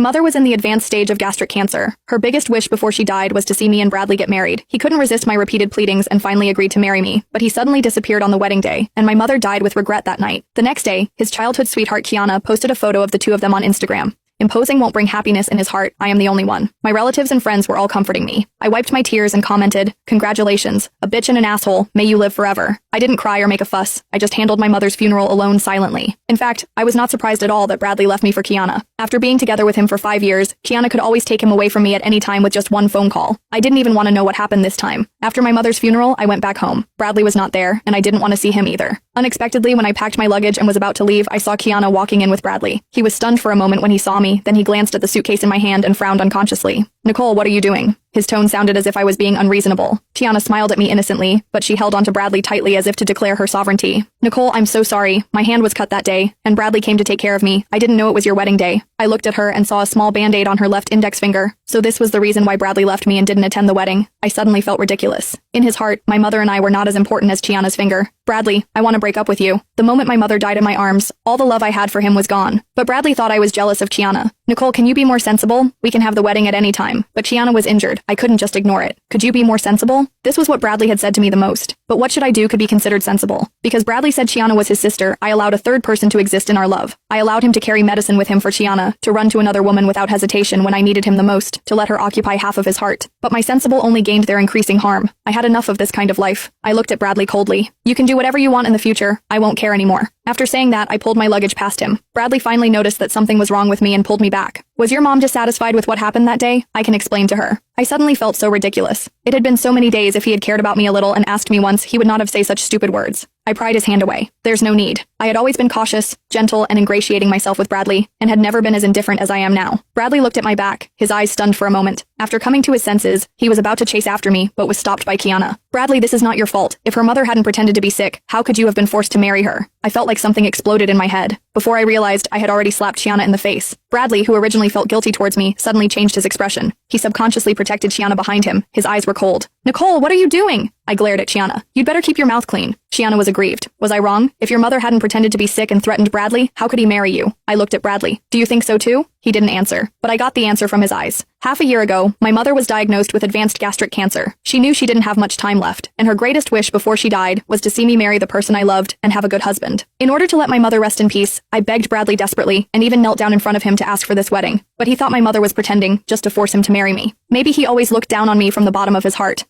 Mother was in the advanced stage of gastric cancer. Her biggest wish before she died was to see me and Bradley get married. He couldn't resist my repeated pleadings and finally agreed to marry me, but he suddenly disappeared on the wedding day, and my mother died with regret that night. The next day, his childhood sweetheart Kiana posted a photo of the two of them on Instagram. Imposing won't bring happiness in his heart, I am the only one. My relatives and friends were all comforting me. I wiped my tears and commented, "Congratulations, a bitch and an asshole, may you live forever." I didn't cry or make a fuss, I just handled my mother's funeral alone silently. In fact, I was not surprised at all that Bradley left me for Kiana. After being together with him for 5 years, Kiana could always take him away from me at any time with just one phone call. I didn't even want to know what happened this time. After my mother's funeral, I went back home. Bradley was not there, and I didn't want to see him either. Unexpectedly, when I packed my luggage and was about to leave, I saw Kiana walking in with Bradley. He was stunned for a moment when he saw me, then he glanced at the suitcase in my hand and frowned unconsciously. "Nicole, what are you doing?" His tone sounded as if I was being unreasonable. Kiana smiled at me innocently, but she held onto Bradley tightly as if to declare her sovereignty. "Nicole, I'm so sorry. My hand was cut that day, and Bradley came to take care of me. I didn't know it was your wedding day." I looked at her and saw a small band-aid on her left index finger. So this was the reason why Bradley left me and didn't attend the wedding. I suddenly felt ridiculous. In his heart, my mother and I were not as important as Kiana's finger. "Bradley, I want to break up with you." The moment my mother died in my arms, all the love I had for him was gone. But Bradley thought I was jealous of Kiana. "Nicole, can you be more sensible? We can have the wedding at any time." But Kiana was injured. I couldn't just ignore it. "Could you be more sensible?" This was what Bradley had said to me the most. But what should I do could be considered sensible? Because Bradley said Kiana was his sister, I allowed a third person to exist in our love. I allowed him to carry medicine with him for Kiana, to run to another woman without hesitation when I needed him the most, to let her occupy half of his heart. But my sensible only gained their increasing harm. I had enough of this kind of life. I looked at Bradley coldly. "You can do whatever you want in the future. I won't care anymore." After saying that, I pulled my luggage past him. Bradley finally noticed that something was wrong with me and pulled me back. "Was your mom dissatisfied with what happened that day?" I can explain to her. I suddenly felt so ridiculous. It had been so many days. If he had cared about me a little and asked me once, he would not have said such stupid words. I pried his hand away. "There's no need." I had always been cautious, gentle, and ingratiating myself with Bradley, and had never been as indifferent as I am now. Bradley looked at my back, his eyes stunned for a moment. After coming to his senses, he was about to chase after me, but was stopped by Kiana. "Bradley, this is not your fault. If her mother hadn't pretended to be sick, how could you have been forced to marry her?" I felt like something exploded in my head. Before I realized, I had already slapped Kiana in the face. Bradley, who originally felt guilty towards me, suddenly changed his expression. He subconsciously protected Kiana behind him. His eyes were cold. "Nicole, what are you doing?" I glared at Kiana. "You'd better keep your mouth clean." Kiana was aggrieved. Was I wrong? If your mother hadn't pretended to be sick and threatened Bradley, how could he marry you? I looked at Bradley. "Do you think so too?" He didn't answer, but I got the answer from his eyes. Half a year ago, my mother was diagnosed with advanced gastric cancer. She knew she didn't have much time left, and her greatest wish before she died was to see me marry the person I loved and have a good husband. In order to let my mother rest in peace, I begged Bradley desperately and even knelt down in front of him to ask for this wedding. But he thought my mother was pretending, just to force him to marry me. Maybe he always looked down on me from the bottom of his heart.